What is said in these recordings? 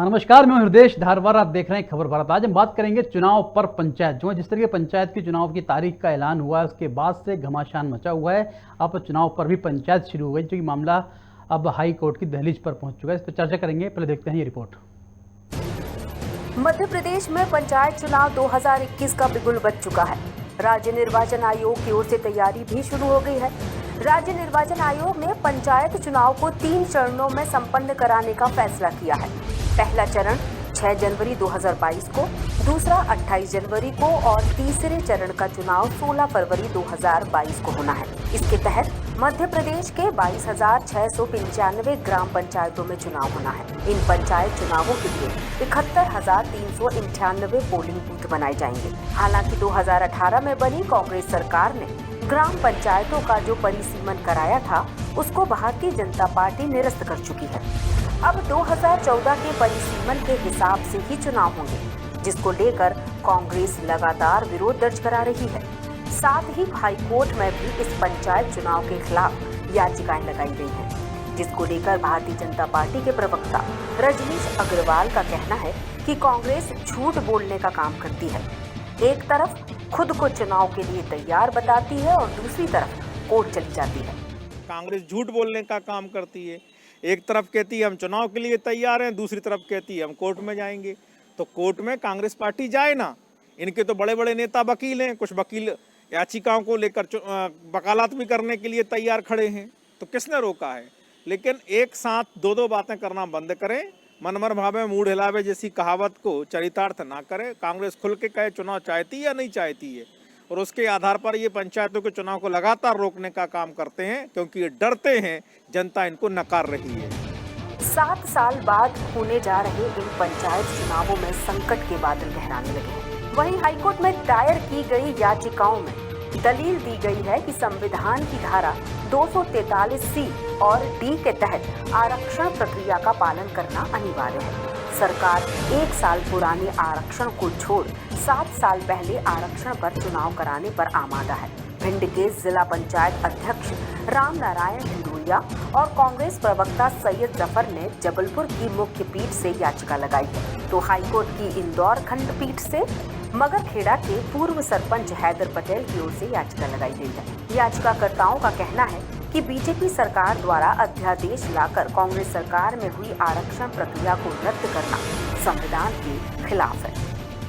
नमस्कार, मैं हृदय धारवार। आप देख रहे हैं खबर भारत। आज हम बात करेंगे चुनाव पर पंचायत। जो जिस तरीके पंचायत की चुनाव की तारीख का ऐलान हुआ है उसके बाद से घमासान मचा हुआ है। अब चुनाव पर भी पंचायत शुरू हो गई, जो कि मामला अब हाई कोर्ट की दहलीज पर पहुंच चुका है। इस पर चर्चा करेंगे। पहले देखते हैं ये रिपोर्ट। मध्य प्रदेश में पंचायत चुनाव 2021 का बिगुल बज चुका है। राज्य निर्वाचन आयोग की ओर से तैयारी भी शुरू हो गई है। राज्य निर्वाचन आयोग ने पंचायत चुनाव को 3 चरणों में संपन्न कराने का फैसला किया है। पहला चरण 6 जनवरी 2022 को, दूसरा 28 जनवरी को और तीसरे चरण का चुनाव 16 फरवरी 2022 को होना है। इसके तहत मध्य प्रदेश के 22,695 ग्राम पंचायतों में चुनाव होना है। इन पंचायत चुनावों के लिए 71,398 पोलिंग बूथ बनाए जाएंगे। हालांकि 2018 में बनी कांग्रेस सरकार ने ग्राम पंचायतों का जो परिसीमन कराया था उसको भारतीय जनता पार्टी निरस्त कर चुकी है। अब 2014 के परिसीमन के हिसाब से ही चुनाव होंगे, जिसको लेकर कांग्रेस लगातार विरोध दर्ज करा रही है। साथ ही हाई कोर्ट में भी इस पंचायत चुनाव के खिलाफ याचिकाएं लगाई गई हैं, जिसको लेकर भारतीय जनता पार्टी के प्रवक्ता रजनीश अग्रवाल का कहना है कि कांग्रेस झूठ बोलने का काम करती है। एक तरफ खुद को चुनाव के लिए तैयार बताती है और दूसरी तरफ कोर्ट चली जाती है। कांग्रेस झूठ बोलने का काम करती है। एक तरफ कहती है हम चुनाव के लिए तैयार हैं, दूसरी तरफ कहती है हम कोर्ट में जाएंगे। तो कोर्ट में कांग्रेस पार्टी जाए ना। इनके तो बड़े बड़े नेता वकील हैं, कुछ वकील याचिकाओं को लेकर वकालत भी करने के लिए तैयार खड़े हैं। तो किसने रोका है? लेकिन एक साथ दो बातें करना बंद करें। मनमर भावे मूड हिलावे जैसी कहावत को चरितार्थ ना करें। कांग्रेस खुल के कहे चुनाव चाहती है या नहीं चाहती है, और उसके आधार पर ये पंचायतों के चुनाव को लगातार रोकने का काम करते हैं, क्योंकि ये डरते हैं जनता इनको नकार रही है। 7 साल बाद होने जा रहे इन पंचायत चुनावों में संकट के बादल गहराने लगे हैं। वहीं हाईकोर्ट में दायर की गई याचिकाओं में दलील दी गई है कि संविधान की धारा 243C और D के तहत आरक्षण प्रक्रिया का पालन करना अनिवार्य है। सरकार 1 साल पुराने आरक्षण को छोड़ 7 साल पहले आरक्षण पर चुनाव कराने पर आमादा है। भिंड के जिला पंचायत अध्यक्ष राम नारायण हिंदुरिया और कांग्रेस प्रवक्ता सैयद जफर ने जबलपुर की मुख्य पीठ से याचिका लगाई है, तो हाईकोर्ट की इंदौर खंडपीठ से मगरखेड़ा के पूर्व सरपंच हैदर पटेल की ओर से याचिका लगाई गई है। याचिकाकर्ताओं का कहना है कि बीजेपी सरकार द्वारा अध्यादेश लाकर कांग्रेस सरकार में हुई आरक्षण प्रक्रिया को रद्द करना संविधान के खिलाफ है।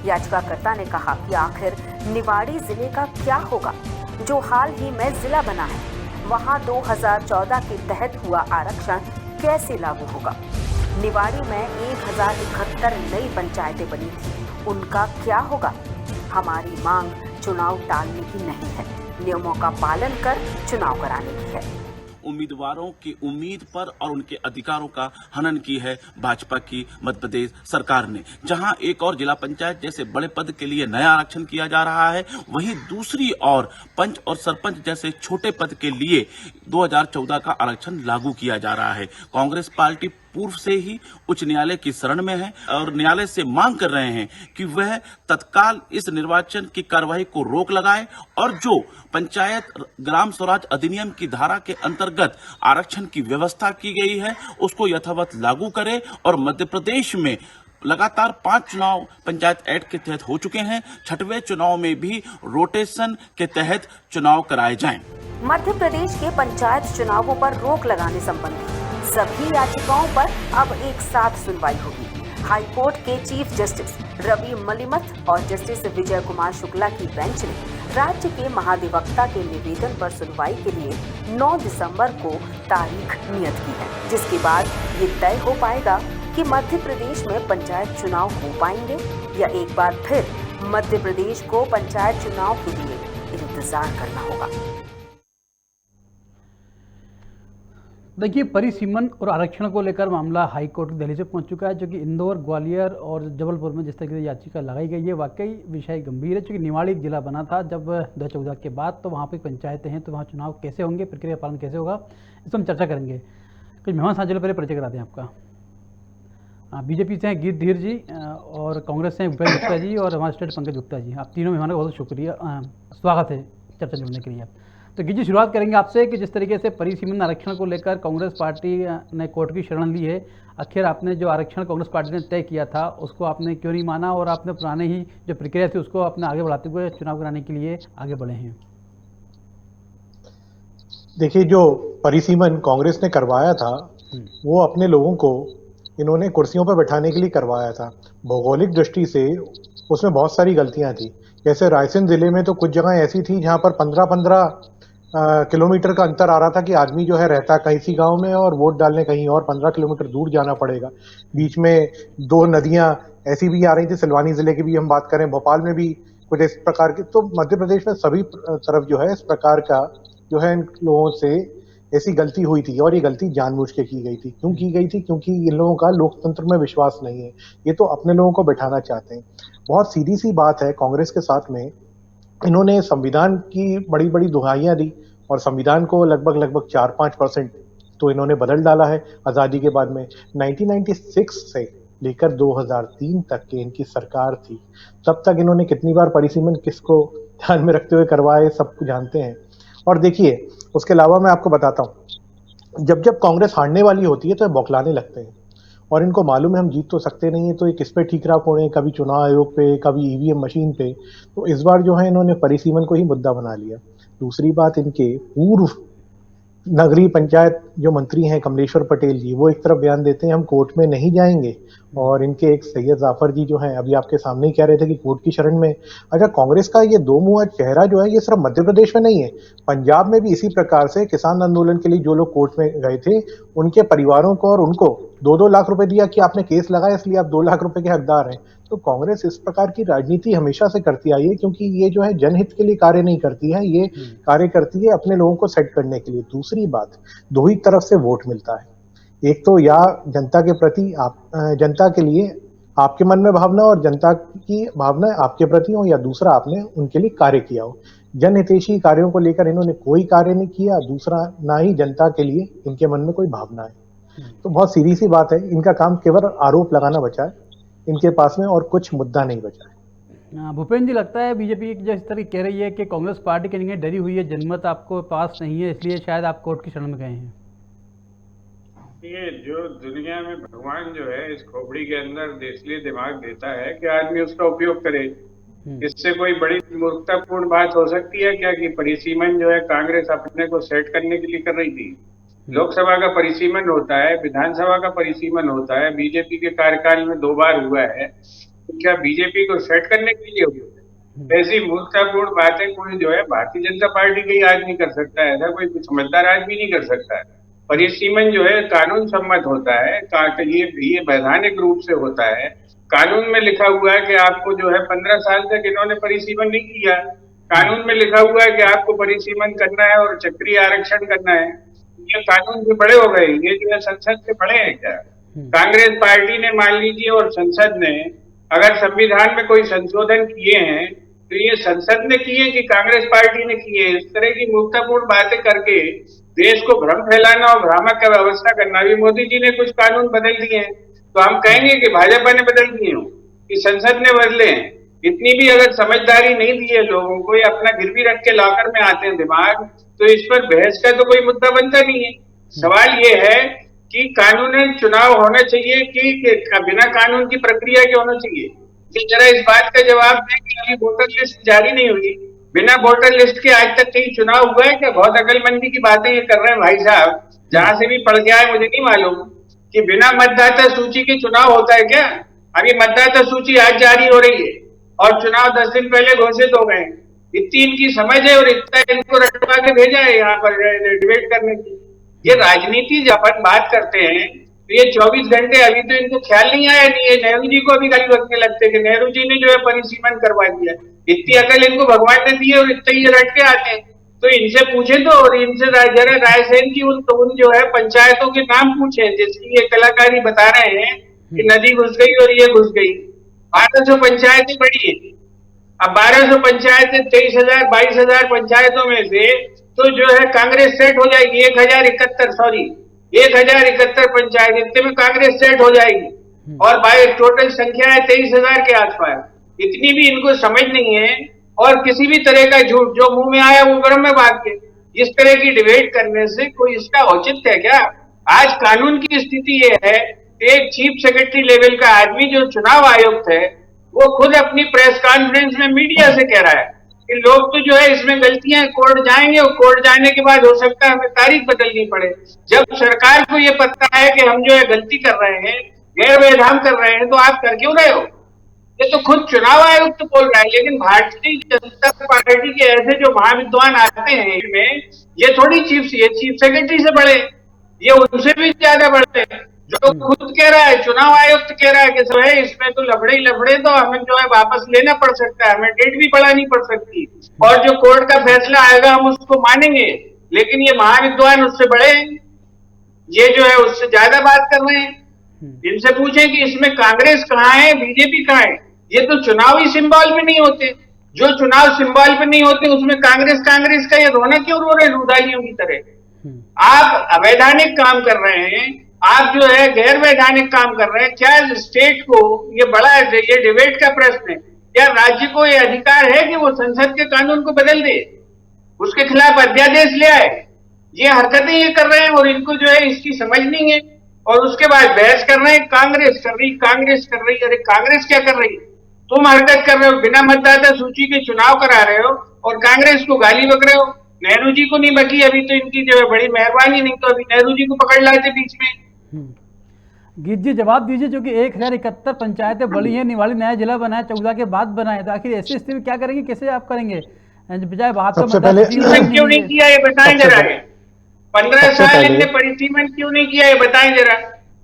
याचिकाकर्ता ने कहा कि आखिर निवाड़ी जिले का क्या होगा, जो हाल ही में जिला बना है। वहां 2014 के तहत हुआ आरक्षण कैसे लागू होगा? निवाड़ी में 1071 नई पंचायतें बनी थी, उनका क्या होगा? हमारी मांग चुनाव टालने की नहीं है, नियमों का पालन कर चुनाव कराने की है। उम्मीदवारों की उम्मीद पर और उनके अधिकारों का हनन की है भाजपा की मध्य प्रदेश सरकार ने। जहां एक और जिला पंचायत जैसे बड़े पद के लिए नया आरक्षण किया जा रहा है, वहीं दूसरी ओर पंच और सरपंच जैसे छोटे पद के लिए 2014 का आरक्षण लागू किया जा रहा है। कांग्रेस पार्टी पूर्व से ही उच्च न्यायालय की शरण में है और न्यायालय से मांग कर रहे हैं कि वह तत्काल इस निर्वाचन की कार्यवाही को रोक लगाए और जो पंचायत ग्राम स्वराज अधिनियम की धारा के अंतर्गत आरक्षण की व्यवस्था की गई है उसको यथावत लागू करे। और मध्य प्रदेश में लगातार 5 चुनाव पंचायत एक्ट के तहत हो चुके हैं, 6वें चुनाव में भी रोटेशन के तहत चुनाव कराए जाएं। मध्य प्रदेश के पंचायत चुनावों पर रोक लगाने संबंधी सभी याचिकाओं पर अब एक साथ सुनवाई होगी। हाईकोर्ट के चीफ जस्टिस रवि मलिमथ और जस्टिस विजय कुमार शुक्ला की बेंच ने राज्य के महाधिवक्ता के निवेदन पर सुनवाई के लिए 9 दिसंबर को तारीख नियत की है, जिसके बाद ये तय हो पाएगा कि मध्य प्रदेश में पंचायत चुनाव हो पाएंगे या एक बार फिर मध्य प्रदेश को पंचायत चुनाव के लिए इंतजार करना होगा। देखिए, परिसीमन और आरक्षण को लेकर मामला हाई कोर्ट की दहलीज से पहुंच चुका है, जो कि इंदौर, ग्वालियर और जबलपुर में जिस तरीके से याचिका लगाई गई है वाकई विषय गंभीर है। चूँकि निवाड़ी जिला बना था जब 2014 के बाद, तो वहाँ पे पंचायतें हैं, तो वहाँ चुनाव कैसे होंगे, प्रक्रिया पालन कैसे होगा, इस पर हम चर्चा करेंगे। कुछ मेहमान साझा पहले परिचय कराते हैं आपका। बीजेपी से हैं गीत धीर जी और कांग्रेस से हैं भूपेश गुप्ता जी और हमारे स्टेट पंकज गुप्ता जी। आप तीनों मेहमानों का बहुत शुक्रिया, स्वागत है चर्चा जुड़ने के लिए। तो गिजी, शुरुआत करेंगे आपसे कि जिस तरीके से परिसीमन आरक्षण को लेकर कांग्रेस पार्टी ने कोर्ट की शरण ली है, आखिर आपने जो आरक्षण कांग्रेस पार्टी ने तय किया था उसको आपने क्यों नहीं माना और आपने पुराने ही जो प्रक्रिया थी उसको अपने आगे बढ़ाते हुए चुनाव कराने के लिए आगे बढ़े हैं? देखिए, जो परिसीमन कांग्रेस ने करवाया था वो अपने लोगों को इन्होंने कुर्सियों पर बैठाने के लिए करवाया था। भौगोलिक दृष्टि से उसमें बहुत सारी गलतियां थी। जैसे रायसेन जिले में तो कुछ जगह ऐसी थी जहां पर 15-15 किलोमीटर का अंतर आ रहा था कि आदमी जो है रहता कहीं सी गांव में और वोट डालने कहीं और 15 किलोमीटर दूर जाना पड़ेगा। बीच में दो नदियां ऐसी भी आ रही थी, सिलवानी जिले की भी हम बात करें, भोपाल में भी कुछ इस प्रकार की। तो मध्य प्रदेश में सभी तरफ जो है इस प्रकार का जो है इन लोगों से ऐसी गलती हुई थी और ये गलती जानबूझ के की गई थी। क्यों की गई थी? क्योंकि इन लोगों का लोकतंत्र में विश्वास नहीं है, ये तो अपने लोगों को बैठाना चाहते हैं। बहुत सीधी सी बात है, कांग्रेस के साथ में इन्होंने संविधान की बड़ी बड़ी दुहाइयां दी और संविधान को लगभग 4-5% तो इन्होंने बदल डाला है आजादी के बाद में। 1996 से लेकर 2003 तक की इनकी सरकार थी, तब तक इन्होंने कितनी बार परिसीमन किसको ध्यान में रखते हुए करवाए सब कुछ जानते हैं। और देखिए, उसके अलावा मैं आपको बताता हूँ, जब जब कांग्रेस हारने वाली होती है तो ये बौखलाने लगते हैं और इनको मालूम है हम जीत तो सकते नहीं है, तो ये किस पे ठीकरा फोड़े, कभी चुनाव आयोग पे, कभी ईवीएम मशीन पे। तो इस बार जो है इन्होंने परिसीमन को ही मुद्दा बना लिया। दूसरी बात, इनके पूर्व नगरीय पंचायत जो मंत्री हैं कमलेश्वर पटेल जी, वो एक तरफ बयान देते हैं हम कोर्ट में नहीं जाएंगे, और इनके एक सैयद जाफर जी जो हैं अभी आपके सामने ही कह रहे थे कि कोर्ट की शरण में। अच्छा, कांग्रेस का ये दो मुंहा चेहरा जो है ये सिर्फ मध्य प्रदेश में नहीं है, पंजाब में भी इसी प्रकार से किसान आंदोलन के लिए जो लोग कोर्ट में गए थे उनके परिवारों को और उनको 2-2 लाख रुपए दिया कि आपने केस लगाया इसलिए आप 2 लाख रुपए के हकदार हैं। तो कांग्रेस इस प्रकार की राजनीति हमेशा से करती आई है, क्योंकि ये जो है जनहित के लिए कार्य नहीं करती है, ये कार्य करती है अपने लोगों को सेट करने के लिए। दूसरी बात, दो ही तरफ से वोट मिलता है, एक तो या जनता के प्रति आप जनता के लिए आपके मन में भावना और जनता की भावना आपके प्रति हो, या दूसरा आपने उनके लिए कार्य किया हो। जनहितैषी कार्यों को लेकर इन्होंने कोई कार्य नहीं किया, दूसरा ना ही जनता के लिए इनके मन में कोई भावना है। तो बहुत सीधी सी बात है, इनका काम केवल आरोप लगाना बचा है इनके पास में, और कुछ मुद्दा नहीं बचा है। भूपेंद्र जी, लगता है बीजेपी जिस तरह कह रही है कि कांग्रेस पार्टी के लिए डरी हुई है, जनमत आपको पास नहीं है, इसलिए शायद आप कोर्ट की शरण में गए हैं। ये जो दुनिया में भगवान जो है इस खोपड़ी के अंदर इसलिए दिमाग देता है कि आदमी उसका उपयोग करे। इससे कोई बड़ी मूर्खतापूर्ण बात हो सकती है क्या कि परिसीमन जो है कांग्रेस अपने को सेट करने के लिए कर रही थी? लोकसभा का परिसीमन होता है, विधानसभा का परिसीमन होता है, बीजेपी के कार्यकाल में 2 बार हुआ है, तो क्या बीजेपी को सेट करने के लिए हुआ है? ऐसी मूर्खतापूर्ण बातें कोई जो है भारतीय जनता पार्टी का ही आदमी कर सकता है, ऐसा कोई समझदार आदमी नहीं कर सकता है। परिसीमन जो है कानून सम्मत होता है, ये वैधानिक रूप से होता है, कानून में लिखा हुआ है कि आपको जो है 15 साल तक इन्होंने परिसीमन नहीं किया, कानून में लिखा हुआ है कि आपको परिसीमन करना है और चक्रीय आरक्षण करना है। ये कानून से बड़े हो गए, ये जो है संसद से बड़े हैं क्या? कांग्रेस पार्टी ने मान लीजिए और संसद ने अगर संविधान में कोई संशोधन किए हैं तो ये संसद ने किए कि कांग्रेस पार्टी ने किए? इस तरह की मूर्खतापूर्ण बातें करके देश को भ्रम फैलाना और भ्रामक का व्यवस्था करना। भी मोदी जी ने कुछ कानून बदल दिए हैं तो हम कहेंगे कि भाजपा ने बदल दिए हो कि संसद ने बदले हैं। इतनी भी अगर समझदारी नहीं दी है लोगों को, ये अपना गिरवी रख के लॉकर में आते हैं दिमाग, तो इस पर बहस का तो कोई मुद्दा बनता नहीं है। सवाल ये है कि कानूनन चुनाव होना चाहिए कि बिना कानून की प्रक्रिया के होना चाहिए। कि जरा इस बात का जवाब दें कि अभी वोटर लिस्ट जारी नहीं हुई, बिना वोटर लिस्ट के आज तक कहीं चुनाव हुआ है क्या? बहुत अकलमंदी की बातें ये कर रहे हैं भाई साहब, जहां से भी पढ़ के आए मुझे नहीं मालूम कि बिना मतदाता सूची के चुनाव होता है क्या? अभी मतदाता सूची आज जारी हो रही है और चुनाव 10 दिन पहले घोषित हो गए। इतनी इनकी समझ है और इतना इनको रटवा के भेजा है यहाँ पर डिबेट करने की। ये राजनीति जब अपन बात करते हैं तो ये 24 घंटे अभी तो इनको ख्याल नहीं आया, नहीं है नेहरू जी को अभी गाली बकने लगते कि नेहरू जी ने जो है परिसीमन करवा दिया। इतनी अकल इनको भगवान ने दी है और इतना ही रट के आते हैं। तो इनसे पूछे तो, और इनसे जरा रायसेन की उन जो है पंचायतों के नाम पूछे जिसकी ये कलाकारी बता रहे हैं कि नदी घुस गई और ये घुस गई। 1200 पंचायतें बड़ी है। अब 1200 पंचायतें 23,000 22,000 पंचायतों में से तो जो है कांग्रेस सेट हो जाएगी। 1071 पंचायत, इतने में कांग्रेस सेट हो जाएगी और बाई टोटल संख्या है 23,000 के आसपास। इतनी भी इनको समझ नहीं है और किसी भी तरह का झूठ जो मुंह में आया वो ब्रह्म में बात के। इस तरह की डिबेट करने से कोई इसका औचित्य है क्या? आज कानून की स्थिति ये है कि एक चीफ सेक्रेटरी लेवल का आदमी जो चुनाव आयुक्त है, वो खुद अपनी प्रेस कॉन्फ्रेंस में मीडिया से कह रहा है कि लोग तो जो है इसमें गलतियां, कोर्ट जाएंगे और कोर्ट जाने के बाद हो सकता है हमें तारीख बदलनी पड़े। जब सरकार को ये पता है कि हम जो है गलती कर रहे हैं, गैर वैधान कर रहे हैं, तो आप कर क्यों रहे हो? ये तो खुद चुनाव आयुक्त तो बोल रहा है। लेकिन भारतीय जनता पार्टी के ऐसे जो महाविद्वान आते हैं इसमें, ये थोड़ी चीफ सेक्रेटरी से बड़े, ये उनसे भी ज्यादा बड़े, जो खुद कह रहा है, चुनाव आयुक्त कह रहा है कि जो है इसमें तो लफड़े ही लफड़े, तो हमें जो है वापस लेना पड़ सकता है, हमें डेट भी बढ़ानी पड़ सकती, और जो कोर्ट का फैसला आएगा हम उसको मानेंगे। लेकिन ये महाविद्वान उससे बड़े हैं, ये जो है उससे ज्यादा बात कर रहे हैं। इनसे पूछें कि इसमें कांग्रेस कहाँ है, बीजेपी कहाँ है? ये तो चुनावी सिंबल पे नहीं होते। जो चुनाव सिंबल पे नहीं होते उसमें कांग्रेस का ये रोना क्यों रो रहे रुदालियों की तरह? आप अवैधानिक काम कर रहे हैं, आप जो है गैर वैधानिक काम कर रहे हैं। क्या स्टेट को ये बड़ा, ये डिबेट का प्रश्न है, क्या राज्य को ये अधिकार है कि वो संसद के कानून को बदल दे, उसके खिलाफ अध्यादेश ले आए? ये हरकतें ये कर रहे हैं और इनको जो है इसकी समझ नहीं है, और उसके बाद बहस कर रहे हैं कांग्रेस कर रही। अरे कांग्रेस क्या कर रही? तुम हरकत कर रहे हो, बिना मतदाता सूची के चुनाव करा रहे हो और कांग्रेस को गाली बक रहे हो। नेहरू जी को नहीं बकी, अभी तो इनकी जो है बड़ी मेहरबानी, नहीं तो अभी नेहरू जी को पकड़ लाते बीच में। गीत जी जवाब दीजिए, जो कि 1071 पंचायतें बड़ी हैं, निवाड़ी नया जिला बना है, 14 के बाद बना है, तो आखिर ऐसी स्थिति में क्या करेंगे, कैसे आप करेंगे? बजाय बात सबसे पहले क्यों नहीं किया ये बताएं जरा। 15 साल इनने परिसीमन क्यों नहीं किया ये बताएं जरा।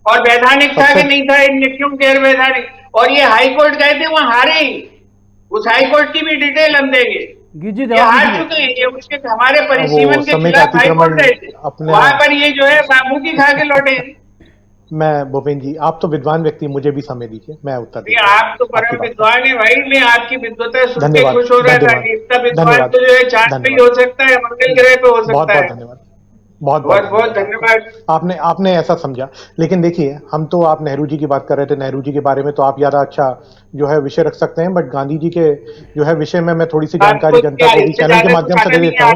और वैधानिक था कि नहीं था, इनने क्यों गैर वैधानिक? और ये हाई कोर्ट गए थे, वहां हारे, उस हाई कोर्ट की भी डिटेल हम देंगे। ये हार चुके हैं, ये उसके हमारे परिसीमन के खिलाफ हाई कोर्ट गए थे, वहां पर ये जो है बाबू की खा के लौटे। मैं भूपेंद्र जी, आप तो विद्वान व्यक्ति, मुझे भी समय दीजिए, मैं उत्तर दूंगा। आप तो परम विद्वान है भाई, मैं आपकी विद्वता सुन के खुश हो रहा था कि इतना विद्वान तो जो है चांद पे ही हो सकता है, मंगल ग्रह पे हो सकता है। धन्यवाद, बहुत धन्यवाद। आपने ऐसा समझा। लेकिन देखिए, हम तो, आप नेहरू जी की बात कर रहे थे, नेहरू जी के बारे में तो आप ज्यादा अच्छा जो है विषय रख सकते हैं, बट गांधी जी के जो है विषय में मैं थोड़ी सी जानकारी जनता को भी चैनल के माध्यम से दे देता हूँ।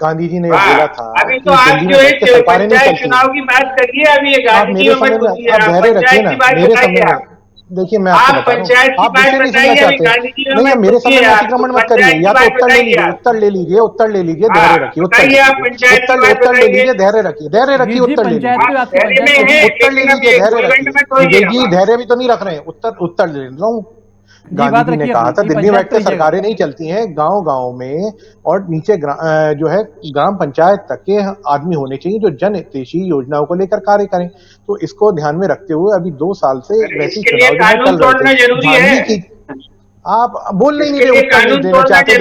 गांधी जी ने बोला था अभी तो आप जो है सरकारें नहीं चलती, चुनाव की बात करिए, अभी ये आप मेरे सामने आप धैर्य रखिए ना, मेरे सामने देखिए, मैं आपको बता रहा हूँ, आप विषय नहीं सुनना चाहते, नहीं मेरे सामने अतिक्रमण मत करिए, या तो उत्तर ले लीजिए, धैर्य रखिए, उत्तर ले लीजिए, धैर्य रखिए, उत्तर ले लीजिए, धैर्य रखिए, उत्तर ले लीजिए, धैर्य भी तो नहीं रख रहे हैं, उत्तर ले रहा हूँ। गांधी जी ने कहा था दिल्ली में बैठकर सरकारें नहीं चलती हैं, गांव-गांव में और नीचे जो है ग्राम पंचायत तक के आदमी होने चाहिए जो जन हितैषी योजनाओं को लेकर कार्य करें। तो इसको ध्यान में रखते हुए अभी 2 साल से वैसी चुनाव चल रहे थे। आप बोल नहीं रहे, उत्तर नहीं देना चाहते,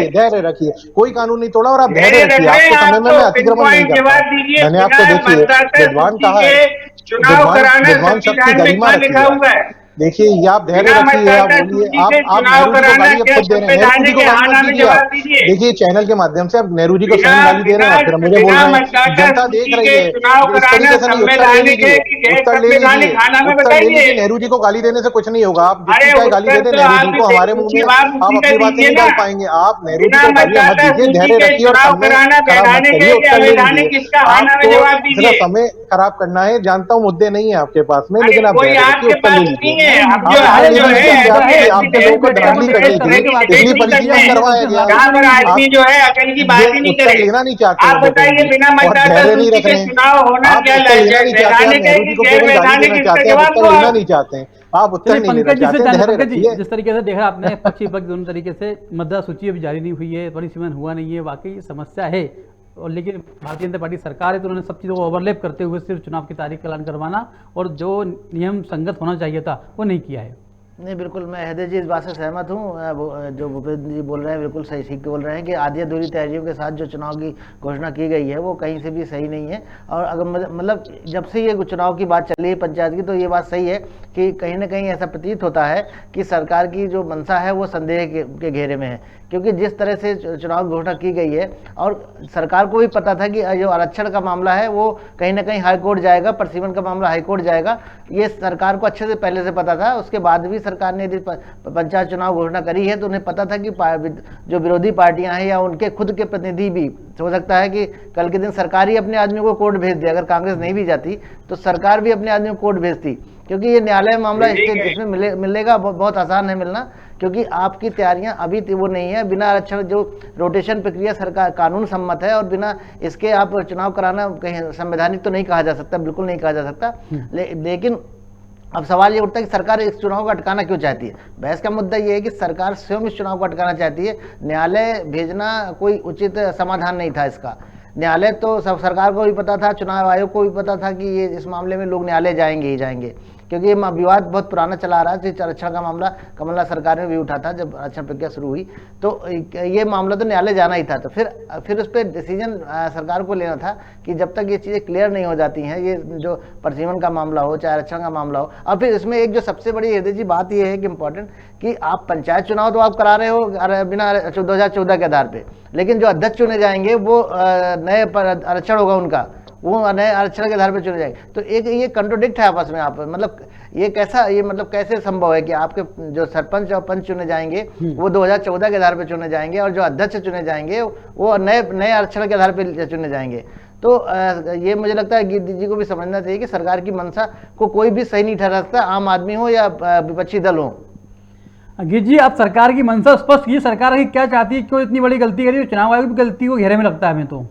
धैर्य रखिए, कोई कानून नहीं तोड़ा और आप धैर्य रखिए, आपको समय में मैं अतिक्रमण नहीं करता। मैंने आपको देखिए विद्वान कहा है, विद्वान शब्द की गरिमा रखिए। देखिए, ये आप धैर्य रखिए, आप बोलिए, आप नेहरू जी को गाली अब खुद दे रहे हैं, नेहरू जी को गाली मत दीजिए आप। देखिए, चैनल के माध्यम से आप नेहरू जी को स्वयं गाली दे रहे हैं, फिर मुझे बोल रहे हैं, जनता देख रही है, इस तरीके से नहीं। उत्तर ले लीजिए, नेहरू जी को गाली देने से कुछ नहीं होगा। आप जितनी चाहे गाली दे दें नेहरू जी को, हमारे मुंह में आप अपनी बातें नहीं डाल पाएंगे। आप नेहरू जी को गालियां मत दीजिए, धैर्य रखिए और समय खराब मत करिए, उत्तर ले लीजिए। आपको समय खराब करना है, जानता हूँ मुद्दे नहीं है आपके पास में, लेकिन आप धैर्य रखिए, उत्तर ले लीजिए। आपके लोगों को डरावनी करनी थी, इतनी परिसीमन करवाया गया, आदमी जो है अकल की बात ही नहीं करे, लेना नहीं चाहते, आप बताइए बिना मतदाता सूची के चुनाव होना क्या नहीं चाहते, नेहरू जी को केवल गाली देना चाहते हैं, उत्तर लेना नहीं चाहते हैं, आप उत्तर नहीं लेना चाहते। जिस तरीके से देखा आपने, पक्षी पक्ष दोनों तरीके से मतदाता सूची अभी जारी नहीं हुई है, परिसीमन हुआ नहीं है, वाकई समस्या है। और लेकिन भारतीय जनता पार्टी सरकार है तो उन्होंने सब चीज़ों को ओवरलैप करते हुए सिर्फ चुनाव की तारीख का ऐलान करवाना और जो नियम संगत होना चाहिए था वो नहीं किया है। नहीं, बिल्कुल मैं हृदय जी इस बात से सहमत हूँ। जो भूपेंद्र जी बोल रहे हैं बिल्कुल सही ठीक बोल रहे हैं कि आधी अधूरी तैयारियों के साथ जो चुनाव की घोषणा की गई है वो कहीं से भी सही नहीं है। और अगर मतलब जब से ये चुनाव की बात चली है पंचायत की, तो ये बात सही है कि कहीं ना कहीं ऐसा प्रतीत होता है कि सरकार की जो मंशा है वो संदेह के घेरे में है, क्योंकि जिस तरह से चुनाव घोषणा की गई है और सरकार को भी पता था कि जो आरक्षण का मामला है वो कहीं ना कहीं हाईकोर्ट जाएगा, परिसीमन का मामला हाईकोर्ट जाएगा, ये सरकार को अच्छे से पहले से पता था। उसके बाद भी सरकार ने यदि पंचायत चुनाव घोषणा करी है तो उन्हें पता था कि जो विरोधी पार्टियां हैं या उनके खुद के प्रतिनिधि भी, हो सकता है कि कल के दिन सरकार ही अपने आदमियों को कोर्ट भेज दे। अगर कांग्रेस नहीं भी जाती तो सरकार भी अपने आदमियों को कोर्ट भेजती, क्योंकि ये न्यायालय मामला इसमें मिलेगा बहुत आसान है मिलना, क्योंकि आपकी तैयारियां अभी वो नहीं है। बिना आरक्षण जो रोटेशन प्रक्रिया सरकार कानून सम्मत है और बिना इसके आप चुनाव कराना कहीं संवैधानिक तो नहीं कहा जा सकता, बिल्कुल नहीं कहा जा सकता। लेकिन अब सवाल ये उठता है कि सरकार इस चुनाव को अटकाना क्यों चाहती है। बहस का मुद्दा ये है कि सरकार स्वयं इस चुनाव को अटकाना चाहती है। न्यायालय भेजना कोई उचित समाधान नहीं था इसका। न्यायालय तो सब सरकार को भी पता था, चुनाव आयोग को भी पता था कि ये इस मामले में लोग न्यायालय जाएंगे ही जाएंगे, क्योंकि ये विवाद बहुत पुराना चला आ रहा है। आरक्षण का मामला कमलनाथ सरकार में भी उठा था जब आरक्षण प्रक्रिया शुरू हुई, तो ये मामला तो न्यायालय जाना ही था। तो फिर उस पर डिसीजन सरकार को लेना था कि जब तक ये चीज़ें क्लियर नहीं हो जाती हैं, ये जो परिसीमन का मामला हो चाहे आरक्षण का मामला हो। और फिर इसमें एक जो सबसे बड़ी हृदय जी बात ये है कि इम्पोर्टेंट कि आप पंचायत चुनाव तो आप करा रहे हो बिना 2014 के आधार पर, लेकिन जो अध्यक्ष चुने जाएंगे वो नए आरक्षण होगा उनका, वो नए आरक्षण के आधार पर चुने जाएंगे। तो एक ये कंट्रोडिक्ट है आपस में। आप मतलब ये कैसे संभव है कि आपके जो सरपंच और पंच चुने जाएंगे वो 2014 के आधार पर चुने जाएंगे और जो अध्यक्ष चुने जाएंगे वो नए आरक्षण के आधार पर चुने जाएंगे। तो ये मुझे लगता है गिद्दी जी को भी समझना चाहिए कि सरकार की मंशा को कोई भी सही नहीं ठहरा सकता, आम आदमी हो या विपक्षी दल हो। गिद्दी जी, आप सरकार की मंशा स्पष्ट की, सरकार की क्या चाहती है, क्यों इतनी बड़ी गलती करी? चुनाव आयोग की गलती को घेरे में लगता है हमें तो।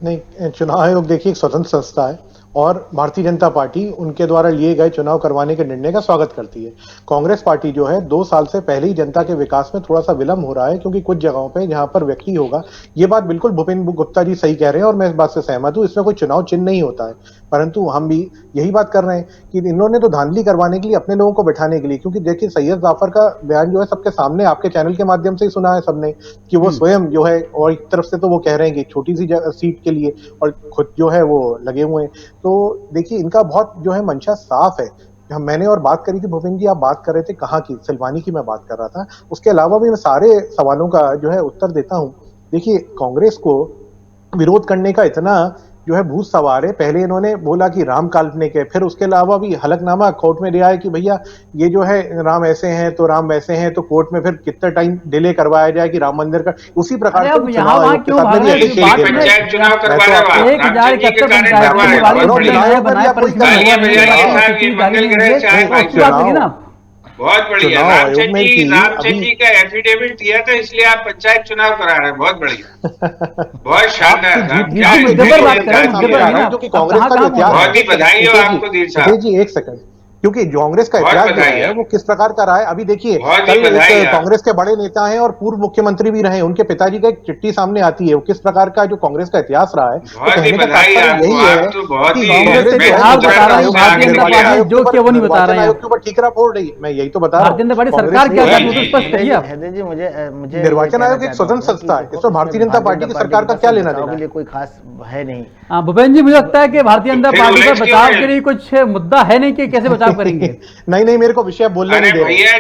नहीं, चुनाव आयोग देखिए एक स्वतंत्र संस्था है और भारतीय जनता पार्टी उनके द्वारा लिए गए चुनाव करवाने के निर्णय का स्वागत करती है। कांग्रेस पार्टी जो है 2 साल से पहले ही जनता के विकास में थोड़ा सा विलंब हो रहा है, क्योंकि कुछ जगहों पे जहां पर व्यक्ति होगा, ये बात बिल्कुल भूपेंद्र गुप्ता जी सही कह रहे हैं और मैं इस बात से सहमत हूं, इसमें कोई चुनाव चिन्ह नहीं होता है। परंतु हम भी यही बात कर रहे हैं कि इन्होंने तो धांधली करवाने के लिए अपने लोगों को बैठाने के लिए, क्योंकि देखिए सैयद जाफर का बयान जो है सबके सामने आपके चैनल के माध्यम से ही सुना है सबने कि वो स्वयं जो है, और एक तरफ से तो वो कह रहे हैं कि छोटी सी सीट के लिए और खुद जो है वो लगे हुए हैं। तो देखिए इनका बहुत जो है मंशा साफ है। मैंने और बात करी थी, भूपेंद्र जी आप बात कर रहे थे कहाँ की, सिलवानी की मैं बात कर रहा था। उसके अलावा भी मैं सारे सवालों का जो है उत्तर देता हूं। देखिए कांग्रेस को विरोध करने का इतना जो है भूत सवार है। पहले इन्होंने बोला कि राम काल्पनिक है, फिर उसके अलावा भी हलफनामा कोर्ट में दिया है कि भैया ये जो है राम ऐसे हैं तो राम वैसे हैं, तो कोर्ट में फिर कितना टाइम डिले करवाया जाए कि राम मंदिर का। उसी प्रकार से चुनाव आयोग के साथ में भी ऐसे खेल खेल रहे हैं। चुनाव करवा रहे हो, 1071 पंचायत बहुत बढ़िया। रामचंद जी का एफिडेविट दिया था, इसलिए आप पंचायत चुनाव करा रहे हैं। बहुत बढ़िया, बहुत शानदार। बहुत ही बधाई हो आपको धीर साहब जी। एक सेकंड, क्योंकि कांग्रेस का इतिहास जो है वो किस प्रकार का रहा है। अभी देखिए कल कांग्रेस के बड़े नेता हैं और पूर्व मुख्यमंत्री भी रहे, उनके पिताजी का एक चिट्ठी सामने आती है, वो किस प्रकार का जो कांग्रेस का इतिहास रहा है। तो कहने का तात्पर्य यही है कि जो वो नहीं बता रहे हैं के ऊपर ठीकरा फोड़ रही है। मैं यही तो बता रहा हूँ, सरकार क्या मुझे निर्वाचन आयोग एक स्वतंत्र संस्था है, इसमें भारतीय जनता पार्टी की सरकार का क्या लेना देना, कोई खास है नहीं। भूपेंद्र जी, मुझे लगता है कि भारतीय जनता पार्टी का बचाव के लिए कुछ मुद्दा है नहीं कि कैसे बचाव करेंगे। नहीं, मेरे को विषय बोलने नहीं दे रहे। भैया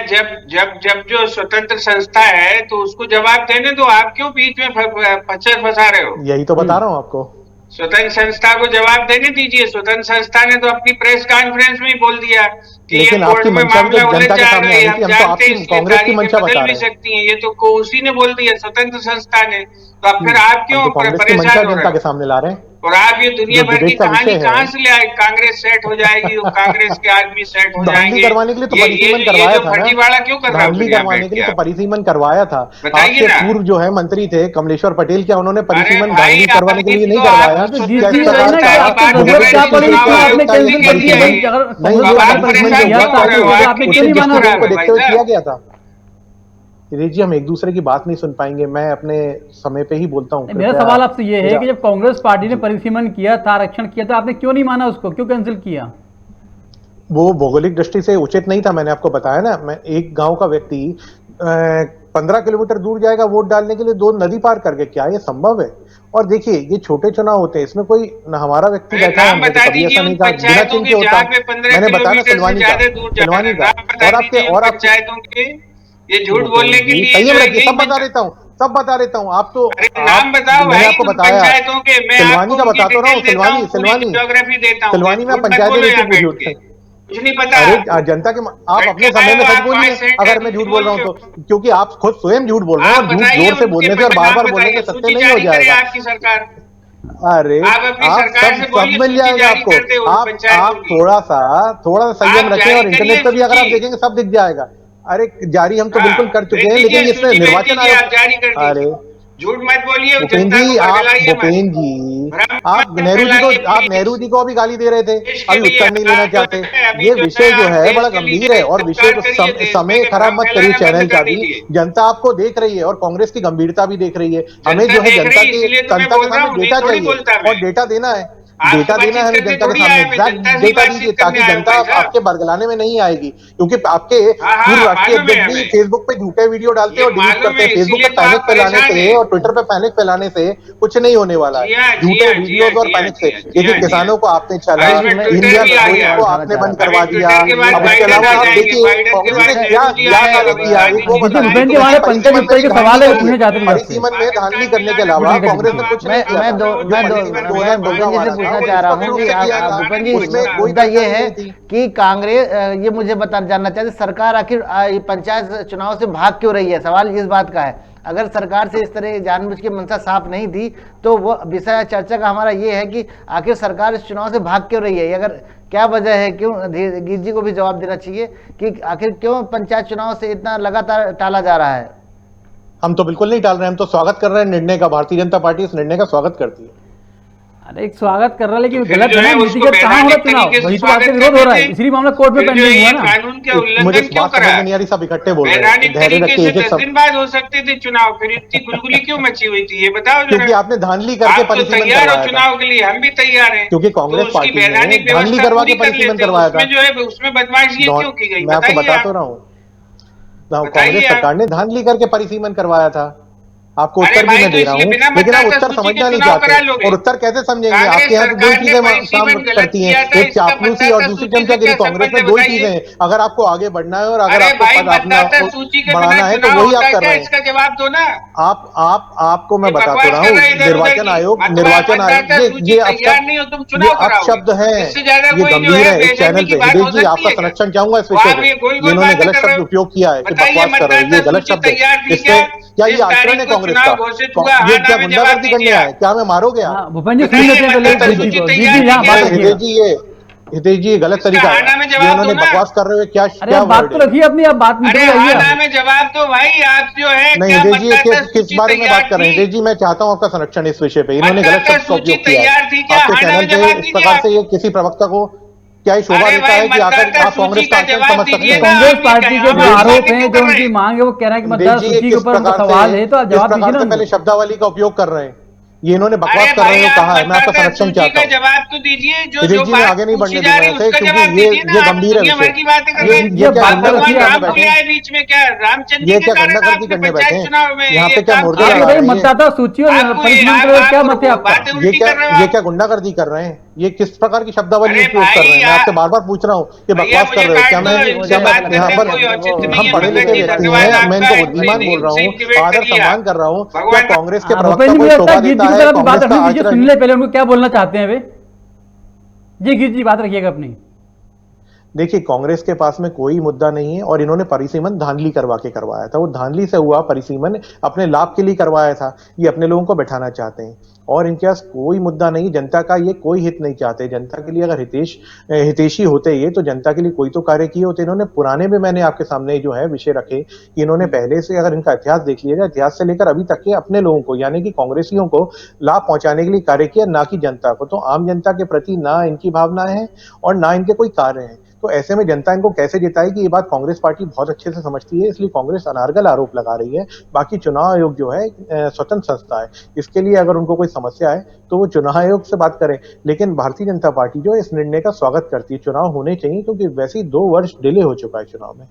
जब जो स्वतंत्र संस्था है तो उसको जवाब देने दो, आप क्यों बीच में फंसा रहे हो? यही तो बता रहा हूँ आपको। स्वतंत्र संस्था को जवाब देने दीजिए। स्वतंत्र संस्था ने तो अपनी प्रेस कॉन्फ्रेंस में ही बोल दिया कि ये कोर्ट में मामला उलझ जा रहा है, हम जानते हैं इसकी तारीखें बदल भी सकती हैं। ये तो उसी ने बोल दिया, स्वतंत्र संस्था ने। तो अब फिर आप क्यों परेशान हो रहे हैं? सामने ला रहे हैं और आप ये दुनिया भर की कहानी कहाँ से ले आए? कांग्रेस सेट हो जाएगी, कांग्रेस के आदमी सेट हो जाएंगे। करवाने के लिए तो परिसीमन करवाया था, फर्जीवाड़ा क्यों कर रहा है? करवाने के लिए तो परिसीमन करवाया था। आपके पूर्व जो है मंत्री थे कमलेश्वर पटेल, क्या उन्होंने परिसीमन धांधली करवाने के लिए नहीं करवाया? किया गया था। जी, हम एक दूसरे की बात नहीं सुन पाएंगे, मैं अपने समय पे ही बोलता हूँ। मेरा सवाल आपसे ये है कि जब कांग्रेस पार्टी ने परिसीमन किया था, आरक्षण किया था, आपने क्यों नहीं माना उसको, क्यों कैंसिल किया? वो भौगोलिक दृष्टि से उचित नहीं था, मैंने आपको बताया ना। मैं एक गांव का व्यक्ति 15 किलोमीटर दूर जाएगा वोट डालने के लिए 2 नदी पार करके, क्या ये संभव है? और देखिए ये छोटे चुनाव होते हैं, इसमें कोई न हमारा व्यक्ति बैठा है, कभी ऐसा नहीं था बिना चिन्ह के होता। मैंने बताया सिलवानी का और आपके ये झूठ बोलने के लिए सब बता देता हूँ। आप तो नाम बताओ, मैंने आपको बताया सिलवानी का बताता रहा हूँ। सिलवानी में पंचायत कुछ नहीं पता। अरे जनता के आप अपने समय में सच बोलिए, अगर मैं झूठ बोल रहा हूँ तो, क्योंकि आप खुद स्वयं झूठ बोल रहे हैं, और झूठ जोर से बोलने से और बार बार बोलने से सत्य नहीं हो जाएगा। आपकी सरकार, अरे आप सब मिल जाएगा आपको। आप थोड़ा सा संयम रखें, और इंटरनेट पर भी अगर आप देखेंगे सब दिख जाएगा। अरे जारी हम तो बिल्कुल कर चुके हैं, लेकिन इसमें निर्वाचन आयोग, अरे झूठ मत बोलिए। भूपेन जी, आप नेहरू जी को अभी गाली दे रहे थे, अभी उत्तर नहीं लेना चाहते। ये विषय जो है बड़ा गंभीर है, और विषय को समय खराब मत करिए चैनल का भी। जनता आपको देख रही है, और कांग्रेस की गंभीरता भी देख रही है। हमें जो है जनता के सामने डेटा चाहिए, और डेटा देना है, हमें जनता के सामने एग्जैक्ट डेटा दीजिए, ताकि जनता आपके बरगलाने में नहीं आएगी। क्योंकि आपके पूर्व राष्ट्रीय अध्यक्ष भी फेसबुक पे झूठे वीडियो डालते हैं और डिलीट करते हैं। फेसबुक पे पैनिक फैलाने से और ट्विटर पे पैनिक फैलाने से कुछ नहीं होने वाला है, झूठे वीडियोस और पैनिक से। देखिए किसानों को आपने चला, इंडिया को आपने बंद करवा दिया। अब उसके अलावा आप देखिए कांग्रेस ने क्या परिसीमन में धांधली करने के अलावा कांग्रेस ने कुछ नहीं किया। पूछना चाह रहा हूँ कि भूपेन जी, मुद्दा ये है कि कांग्रेस, ये मुझे जानना चाहते सरकार आखिर पंचायत चुनाव से भाग क्यों रही है। सवाल इस बात का है, अगर सरकार से इस तरह जानबूझ के मंशा साफ नहीं थी तो वो विषय चर्चा का हमारा ये है कि आखिर सरकार इस चुनाव से भाग क्यों रही है। अगर क्या वजह है, क्यों, गीत जी को भी जवाब देना चाहिए कि आखिर क्यों पंचायत चुनाव से इतना लगातार टाला जा रहा है। हम तो बिल्कुल नहीं टाल रहे हैं, हम तो स्वागत कर रहे हैं निर्णय का। भारतीय जनता पार्टी इस निर्णय का स्वागत करती है। अरे एक स्वागत कर रहा है, लेकिन गलत है ना, नीतिगत कहाँ हो रहा चुनाव, वही तो आपके विरोध हो रहा है, इसलिए मामला कोर्ट में पेंडिंग हुआ ना। कानून के उल्लंघन मुझे क्यों बात करा? समझ में नहीं आ रही, सब इकट्ठे बोल रहे हैं। वैधानिक धैर्य तरीके रखिए, से एक 10 दिन बाद हो सकते थे चुनाव, फिर इतनी गुलगुली क्यों मची हुई थी, ये बताओ जरा। क्योंकि आपने धांधली करके आप तो परिसीमन तैयार हो करवाया था। चुनाव के लिए, हम भी तैयार हैं। क्योंकि कांग्रेस तो उसकी पार्टी ने वैधानिक धांधली व्यवस्था करवा के पूरी कर परिसीमन लेते, करवाया था। उसमें जो है उसमें बदमाशी क्यों की गई, मैं आपको बताइए बता तो आप। रहा हूँ, कांग्रेस सरकार ने धांधली करके परिसीमन करवाया था। आपको अरे उत्तर भी भाई, मैं तो दे रहा इसलिए हूँ, बिना लेकिन आप मतदाता उत्तर सूची के समझना नहीं चुनाव करा चाहते। लोगे। और उत्तर कैसे समझेंगे? कांग्रेस आपके यहाँ तो दो सरकार ने चीजें काम परिसीमन गलत करती हैं, किया था, एक इसका चापलूसी और मतदाता दूसरी सूची से चमचागिरी। क्या कांग्रेस में संबंध है, दो ही बताइए। चीजें हैं, अगर आपको आगे बढ़ना है और अगर अरे आपको भाई, पद अपना मतदाता सूची के बढ़ाना बिना है तो चुनाव वही होता आप कर क्या, रहे हैं। इसका जवाब दो ना। आपको मैं ये बता तो बकवास रहा कर हूँ, रहे हैं इधर उधर निर्वाचन की। आयोग मतदाता सूची ये तैयार नहीं हो, तुम चुनाव ये कराओगे। अपशब्द है, इससे ज्यादा ये कोई जो गंभीर है। इस बेचैनी चैनल की पे बात हितेश हो जी सकती आपका है क्या? संरक्षण चाहूंगा इस वो विषय आप ये गोल पे। गोल इन्होंने बातें गलत कर रहे शब्द हो। उपयोग किया है कि बताइए, बकवास कर रहे हो, ये मतदाता गलत सूची शब्द है। तैयार थी इस पे क्या? क्या ये जिस आचरण तारीख है को कांग्रेस चुनाव का? घोषित हुआ, ये हाँ क्या ना में जवाब गुंडागर्दी करने दीजिए आए? आप। क्या मैं मारोगे आप? हाँ भूपेन जी सुन बताइए, लेते हैं पहले मतदाता गीत जी सूची को। गीत तैयार जी थी यहाँ क्या? बात रखिएगा। हितेश जी ये गलत इसका तरीका है, हाँ ना में ये जवाब उन्होंने दो ना। बकवास कर रहे हुए क्या अरे क्या आप बात वर्ड तो है? रखिए अपनी, आप बात अरे निकल हाँ जाइए ना आप। में जवाब दो भाई, आप जो है नहीं क्या हितेश जी, मतदाता किस सूची बारे में तैयार बात कर रहे हैं? थी? हितेश जी मैं चाहता हूं आपका संरक्षण इस विषय पे। इन्होंने गलत मतदाता शब्द का सूची उपयोग किया तैयार है थी क्या? आपके हाँ ना चैनल में पे। जवाब इस दीजिए प्रकार आप। से ये किसी प्रवक्ता को क्या ही शोभा अरे देता भाई, है कि आकर मतदाता आप कांग्रेस सूची का का आचरण जवाब समझ सकते दीजिए हैं। ना। कांग्रेस आप ये पार्टी के हमारी जो आरोप बातें हैं, क्यों जो कर रहे उनकी हैं? मांग है, वो कह रहे हैं कि हितेश मतदाता जी ये सूची के किस ऊपर उनका प्रकार सवाल है, तो आप से, किस जवाब दीजिए प्रकार ना से पहले उनको। शब्दावली का उपयोग कर रहे हैं? ये इन्होंने अरे बकवास कर रहे भाई, हो आप कहा है। मैं आपका मतदाता संरक्षण सूची चाहता का हूँ। जवाब तो दीजिए, जो हितेश जो जी मैं बात आगे नहीं पूछी बढ़ने जा रही दूंगा है ऐसे, उसका क्योंकि जवाब ये दीजिए ना। आप गंभीर है दुनिया भर विषय। की बातें कर ये रहे हैं। ये क्या आप बात गुंडागर्दी भगवान रखिए करने राम को बैठे ले हैं? आए बीच में क्या? रामचंद्र जी ये के क्या कारण गुंडागर्दी आपने करने बैठे पंचायत हैं? चुनाव में यहाँ ये पे क्या काम मुर्दे आप किया लड़ा बताइए, रहे हैं? मतदाता सूची और आप कोई परिसीमन को लेकर क्या मत है आपका? बातें उल्टी कर रहे हो ये आप। क्या गुंडागर्दी कर रहे हैं? ये किस प्रकार की शब्दावली अरे उपयोग कर रहे भाई, हैं? मैं आपसे बार बार पूछ रहा हूँ, ये भैया बकवास कर मुझे रहे हो काट क्या? दो, मैं इनसे बात यहाँ करने पर कोई औचित्य नहीं हम है। पढ़े पंकज लिखे जी, व्यक्ति धन्यवाद हैं, मैं आपका। इनको बुद्धिमान बोल रहा इनसे हूँ, डिबेट आदर करिए सम्मान आप। कर रहा हूँ। क्या भगवान कांग्रेस के हाँ, प्रवक्ता भूपेन जी को मुझे लगता शोभा है गीत जी देता को है? पहले अपनी बात कांग्रेस का रखनी दीजिए, आचरण सुन ले पहले उनको क्या बोलना चाहते हैं वे। जी गीत जी बात रखिएगा अपनी। देखिए कांग्रेस के पास में कोई मुद्दा नहीं है, और इन्होंने परिसीमन धांधली करवा के करवाया था। वो धांधली से हुआ परिसीमन अपने लाभ के लिए करवाया था। ये अपने लोगों को बैठाना चाहते हैं, और इनके पास कोई मुद्दा नहीं। जनता का ये कोई हित नहीं चाहते। जनता के लिए अगर हितेशी होते ये, तो जनता के लिए कोई तो कार्य किए होते। इन्होंने पुराने में, मैंने आपके सामने जो है विषय रखे कि इन्होंने पहले से, अगर इनका इतिहास देख लिया जाए, इतिहास से लेकर अभी तक के अपने लोगों को, यानी कि कांग्रेसियों को लाभ पहुंचाने के लिए कार्य किया, ना कि जनता को। तो आम जनता के प्रति ना इनकी भावना है और ना इनके कोई कार्य है। तो ऐसे में जनता इनको कैसे जिताएगी? ये बात कांग्रेस पार्टी बहुत अच्छे से समझती है, इसलिए कांग्रेस अनारगल आरोप लगा रही है। बाकी चुनाव आयोग जो है स्वतंत्र संस्था है, इसके लिए अगर उनको कोई समस्या है तो वो चुनाव आयोग से बात करें। लेकिन भारतीय जनता पार्टी जो है इस निर्णय का स्वागत करती है। चुनाव होने चाहिए, क्योंकि वैसे ही 2 वर्ष डिले हो चुका है चुनाव में।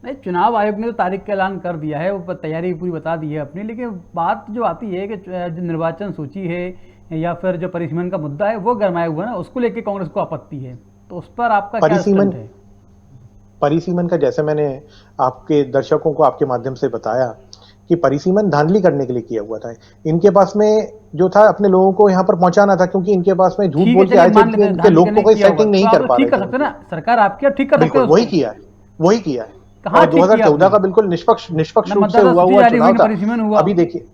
नहीं, चुनाव आयोग ने तो तारीख का ऐलान कर दिया है, वो तैयारी पूरी बता दी है अपनी। लेकिन बात जो आती है कि जो निर्वाचन सूची है या फिर जो परिसीमन का मुद्दा है वो गरमाया हुआ है ना, उसको लेके कांग्रेस को आपत्ति है, तो उस पर आपका क्या स्टैंड है? परिसीमन का, जैसे मैंने आपके दर्शकों को आपके माध्यम से बताया कि परिसीमन धांधली करने के लिए किया हुआ था। इनके पास में जो था अपने लोगों को यहाँ पर पहुंचाना था, क्योंकि इनके पास में झूठ ठीक है, बोल के चलिए आए थे मान कि लेते हैं इनके धांधली लोग करने को कोई किया होगा, सेटिंग नहीं तो कर आप पा ठीक रहे कर थे सकते हैं उनके। ना, सरकार आपकी है, ठीक कर सकते बिल्कुल हैं वही उसको। किया है, वही किया है। कहाँ और ठीक किया 2014 आपने? का बिल्कुल निष्पक्ष निष्पक्ष ना रूप से मतदाता हुआ सूची हुआ जारी हुई, चुनाव ना था। परिसीमन हुआ। अभी देखिए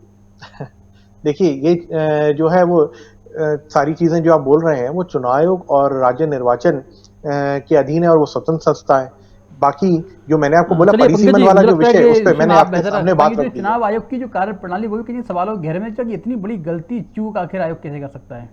देखिए ये जो है वो सारी चीजें जो आप बोल रहे हैं वो चुनाव आयोग और राज्य निर्वाचन के अधीन है और वो स्वतंत्र संस्था है। बाकी जो मैंने आपको बोला चलिए पंकज परिसीमन जी, वाला मुझे जो लगता है विषय, उस कि पर इसमें मैंने आप आपके बेहतर सामने रख बात पाएंगे। रख जो दी है। चुनाव आयोग की जो कार्य प्रणाली वो किन्हीं सवालों के घेरे में, कि इतनी बड़ी गलती चूक आखिर आयोग कैसे कर सकता है?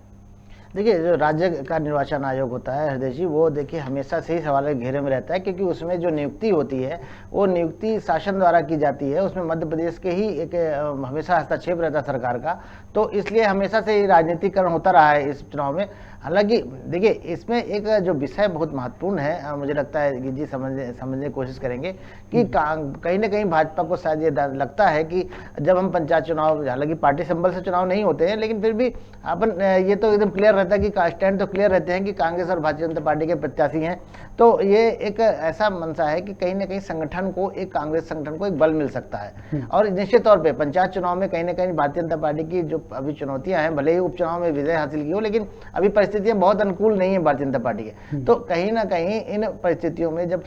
देखिए, जो राज्य का निर्वाचन आयोग होता है हृदय जी, वो देखिए हमेशा से ही सवाल के घेरे में रहता है, क्योंकि उसमें जो नियुक्ति होती है वो नियुक्ति शासन द्वारा की जाती है। उसमें मध्य प्रदेश के ही एक हमेशा हस्तक्षेप रहता है सरकार का, तो इसलिए हमेशा से ही राजनीतिकरण होता रहा है इस चुनाव में। हालांकि देखिए, इसमें एक जो विषय बहुत महत्वपूर्ण है, मुझे लगता है कि जी समझने की कोशिश करेंगे कि कहीं ना कहीं भाजपा को शायद ये लगता है कि जब हम पंचायत चुनाव, हालांकि पार्टी सिंबल से चुनाव नहीं होते हैं, लेकिन फिर भी अपन ये तो एकदम क्लियर रहता है कि स्टैंड तो क्लियर रहते हैं कि कांग्रेस और भारतीय जनता पार्टी के प्रत्याशी हैं। तो ये एक ऐसा मंशा है कि कहीं ना कहीं संगठन को, एक कांग्रेस संगठन को एक बल मिल सकता है। और निश्चित तौर पे पंचायत चुनाव में कहीं ना कहीं भारतीय जनता पार्टी की जो अभी चुनौतियां हैं, भले ही उपचुनाव में विजय हासिल की हो, लेकिन अभी परिस्थितियां बहुत अनुकूल नहीं है भारतीय जनता पार्टी के। तो कहीं ना कहीं इन परिस्थितियों में जब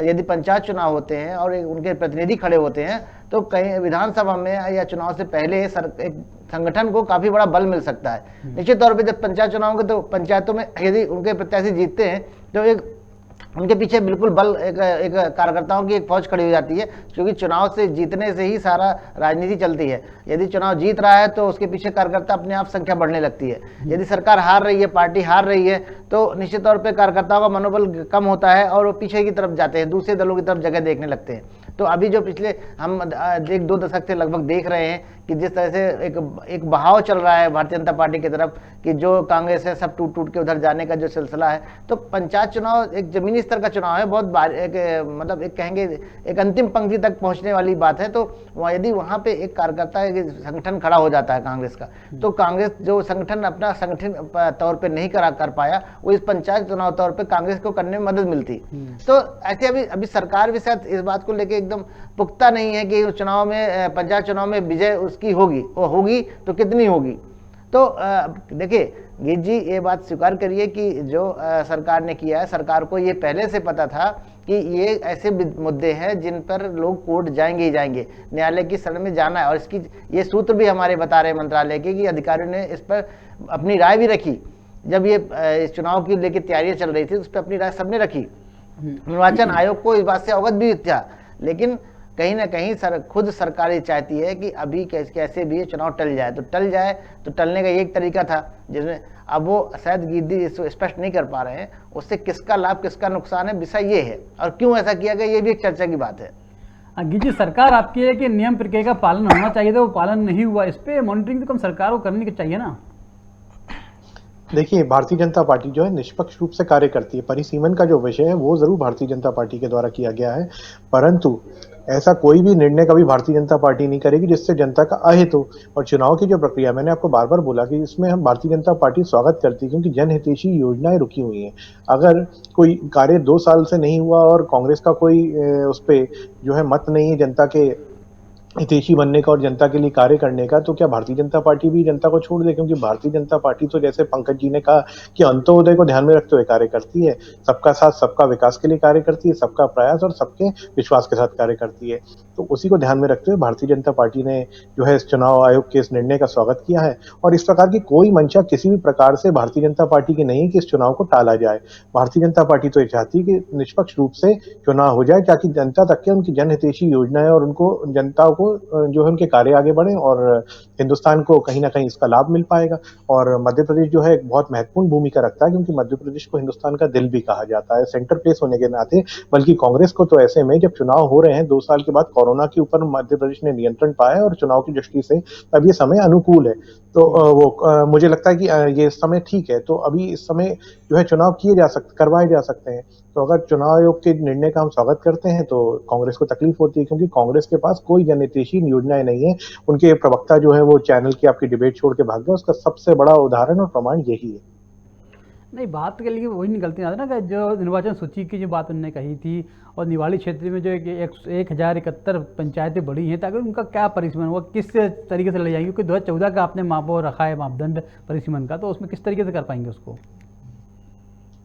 यदि पंचायत चुनाव होते हैं और उनके प्रतिनिधि खड़े होते हैं, तो कहीं विधानसभा में या चुनाव से पहले एक संगठन को काफी बड़ा बल मिल सकता है। निश्चित तौर पे जब पंचायत चुनाव के, तो पंचायतों में यदि उनके प्रत्याशी जीतते हैं तो एक उनके पीछे बिल्कुल बल, एक कार्यकर्ताओं की एक फौज खड़ी हो जाती है, क्योंकि चुनाव से जीतने से ही सारा राजनीति चलती है। यदि चुनाव जीत रहा है तो उसके पीछे कार्यकर्ता अपने आप संख्या बढ़ने लगती है। यदि सरकार हार रही है, पार्टी हार रही है, तो निश्चित तौर पे कार्यकर्ताओं का मनोबल कम होता है और वो पीछे की तरफ जाते हैं, दूसरे दलों की तरफ जगह देखने लगते हैं। तो अभी जो पिछले हम 1-2 दशक से लगभग देख रहे हैं कि जिस तरह से एक बहाव चल रहा है भारतीय जनता पार्टी की तरफ, कि जो कांग्रेस है सब टूट टूट के उधर जाने का जो सिलसिला है, तो पंचायत चुनाव एक जमीनी स्तर का चुनाव है, बहुत मतलब एक कहेंगे एक अंतिम पंक्ति तक पहुंचने वाली बात है। तो यदि वहां पे एक कार्यकर्ता संगठन खड़ा हो जाता है कांग्रेस का, तो कांग्रेस जो संगठन अपना संगठन तौर पर नहीं कर पाया, वो इस पंचायत चुनाव तौर पर कांग्रेस को करने में मदद मिलती। तो ऐसे अभी सरकार भी शायद इस बात को लेकर एकदम पुख्ता नहीं है कि चुनाव में, पंचायत चुनाव में विजय उसकी होगी, वो होगी तो कितनी होगी। तो देखिए गीत जी, ये बात स्वीकार करिए कि जो सरकार ने किया है, सरकार को ये पहले से पता था कि ये ऐसे मुद्दे हैं जिन पर लोग कोर्ट जाएंगे ही जाएंगे, न्यायालय की शरण में जाना है। और इसकी ये सूत्र भी हमारे बता रहे हैं मंत्रालय के कि अधिकारियों ने इस पर अपनी राय भी रखी। जब ये इस चुनाव की लेकर तैयारियां चल रही थी, उस पर अपनी राय सबने रखी। निर्वाचन आयोग को इस बात से अवगत भी था, लेकिन कहीं ना कहीं खुद सरकार ये चाहती है कि अभी कैसे भी ये चुनाव टल जाए। तो टल जाए, तो टलने का एक तरीका था जिसमें अब वो शायद गिद्दी स्पष्ट नहीं कर पा रहे हैं, उससे किसका लाभ किसका नुकसान है, विषय ये है, और क्यों ऐसा किया गया ये भी एक चर्चा की बात है। जी, सरकार आपकी है कि नियम प्रक्रिया का पालन होना चाहिए था, वो पालन नहीं हुआ, इस पर मॉनिटरिंग तो कम सरकार को करनी चाहिए ना। देखिए, भारतीय जनता पार्टी जो है निष्पक्ष रूप से कार्य करती है। परिसीमन का जो विषय है वो जरूर भारतीय जनता पार्टी के द्वारा किया गया है, परंतु ऐसा कोई भी निर्णय कभी भारतीय जनता पार्टी नहीं करेगी जिससे जनता का अहित हो। और चुनाव की जो प्रक्रिया, मैंने आपको बार बार बोला कि इसमें हम भारतीय जनता पार्टी स्वागत करती है, क्योंकि जनहितैषी योजनाएं रुकी हुई हैं। अगर कोई कार्य 2 साल से नहीं हुआ और कांग्रेस का कोई उस पर जो है मत नहीं है जनता के हितैषी बनने का और जनता के लिए कार्य करने का, तो क्या भारतीय जनता पार्टी भी जनता को छोड़ दे? क्योंकि भारतीय जनता पार्टी तो जैसे पंकज जी ने कहा कि अंत्योदय को ध्यान में रखते हुए कार्य करती है, सबका साथ सबका विकास के लिए कार्य करती है, सबका प्रयास और सबके विश्वास के साथ कार्य करती है। तो उसी को ध्यान में रखते हुए भारतीय जनता पार्टी ने जो है इस चुनाव आयोग के इस निर्णय का स्वागत किया है। और इस प्रकार की कोई मंशा किसी भी प्रकार से भारतीय जनता पार्टी की नहीं है कि इस चुनाव को टाला जाए। भारतीय जनता पार्टी तो ये चाहती है कि निष्पक्ष रूप से चुनाव हो जाए, ताकि जनता तक के उनकी जनहितैषी योजनाएं और उनको जनता को जो है उनके कार्य आगे बढ़े और हिंदुस्तान को कहीं ना कहीं इसका लाभ मिल पाएगा। और मध्य प्रदेश जो है एक बहुत महत्वपूर्ण भूमिका रखता है, क्योंकि मध्य प्रदेश को हिंदुस्तान का दिल भी कहा जाता है, सेंटर प्लेस होने के नाते। बल्कि कांग्रेस को तो ऐसे में जब चुनाव हो रहे हैं 2 साल के बाद, कोरोना के ऊपर मध्य प्रदेश ने नियंत्रण पाया और चुनाव की दृष्टि से अब ये समय अनुकूल है। तो मुझे लगता है कि ये समय ठीक है। तो अभी इस समय जो है चुनाव करवाए जा सकते हैं। तो अगर चुनाव आयोग के निर्णय का हम स्वागत करते हैं तो कांग्रेस को तकलीफ होती है, क्योंकि कांग्रेस के पास कोई जनहितैषी योजनाएं नहीं है। उनके प्रवक्ता जो है वो चैनल की आपकी डिबेट छोड़ के भाग गए, उसका सबसे बड़ा उदाहरण और प्रमाण यही है। नहीं, बात के लिए वही निकलती है ना कि जो निर्वाचन सूची की जो बात उन्होंने कही थी और निवाड़ी क्षेत्र में जो 1071 पंचायतें बड़ी हैं, ताकि उनका क्या परिसीमन हुआ, किस तरीके से ले जाएंगे, क्योंकि 2014 का आपने वो रखा है मापदंड परिसीमन का, तो उसमें किस तरीके से कर पाएंगे उसको?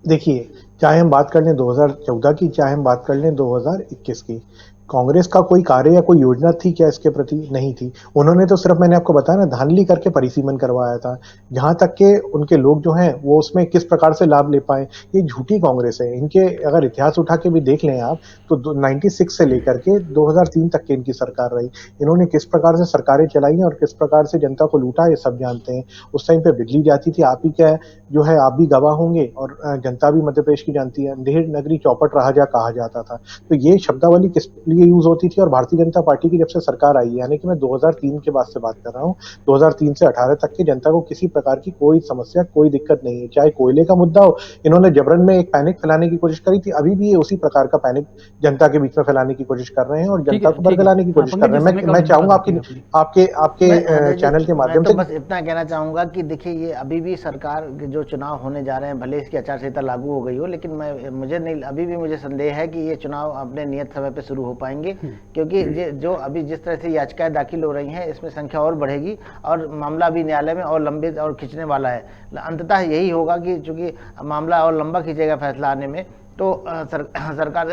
देखिए, चाहे हम बात कर लें 2014 की, चाहे हम बात कर लें 2021 की, कांग्रेस का कोई कार्य या कोई योजना थी क्या इसके प्रति? नहीं थी। उन्होंने तो सिर्फ, मैंने आपको बताया ना, धांधली करके परिसीमन करवाया था। जहां तक के उनके लोग जो हैं वो उसमें किस प्रकार से लाभ ले पाए, ये झूठी कांग्रेस है। इनके अगर इतिहास उठा के भी देख लें आप, तो 96 से लेकर के 2003 तक की इनकी सरकार रही। इन्होंने किस प्रकार से सरकारें चलाई और किस प्रकार से जनता को लूटा, ये सब जानते हैं। उस टाइम पे बिजली जाती थी, आप ही क्या जो है, आप भी गवाह होंगे, और जनता भी मध्य प्रदेश की जानती है, अंधेर नगरी चौपट राजा कहा जाता था। तो ये शब्दावली किस लिए यूज होती थी? और भारतीय जनता पार्टी की जब से सरकार आई है, यानी कि मैं 2003 के बाद से बात कर रहा हूँ, 2003 से 18 तक की जनता को किसी प्रकार की कोई समस्या, कोई दिक्कत नहीं है। चाहे कोयले का मुद्दा हो, इन्होंने जबरन में एक पैनिक फैलाने की कोशिश करी थी, अभी भी ये उसी प्रकार का पैनिक जनता के बीच में फैलाने की कोशिश कर रहे हैं और जनता को बरगलाने की कोशिश कर रहे हैं। मैं चाहूंगा आपके चैनल के माध्यम से बस इतना कहना चाहूंगा कि देखिए, ये अभी भी सरकार के जो चुनाव होने जा रहे हैं, भले इसकी आचार संहिता लागू हो गई हो, लेकिन अभी भी मुझे संदेह है कि ये चुनाव अपने नियत समय पे शुरू हो पाएंगे, क्योंकि जो अभी जिस तरह से याचिकाएं दाखिल हो रही हैं, इसमें संख्या और बढ़ेगी और मामला भी न्यायालय में और लंबे और खींचने वाला है। अंततः यही होगा कि चूंकि मामला और लंबा खींचेगा फैसला आने में, तो सरकार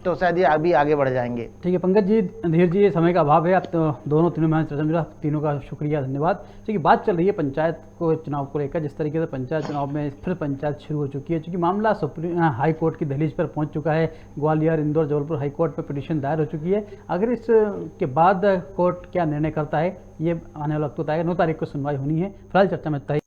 तो शायद ये अभी आगे बढ़ जाएंगे। ठीक है पंकज जी, धीर जी, समय का अभाव है, आप तो दोनों तीनों में चर्चा मिला, तीनों का शुक्रिया, धन्यवाद। ठीक, बात चल रही है पंचायत को चुनाव को लेकर, जिस तरीके से पंचायत चुनाव में फिर पंचायत शुरू हो चुकी है, चूँकि मामला सुप्रीम हाई कोर्ट की दहलीज पर पहुंच चुका है। ग्वालियर, इंदौर, जबलपुर हाई कोर्ट पर पिटीशन दायर हो चुकी है। अगर इसके बाद कोर्ट क्या निर्णय करता है, ये आने वाला वक्त बताएगा। 9 तारीख को सुनवाई होनी है। फिलहाल चर्चा में इतना ही।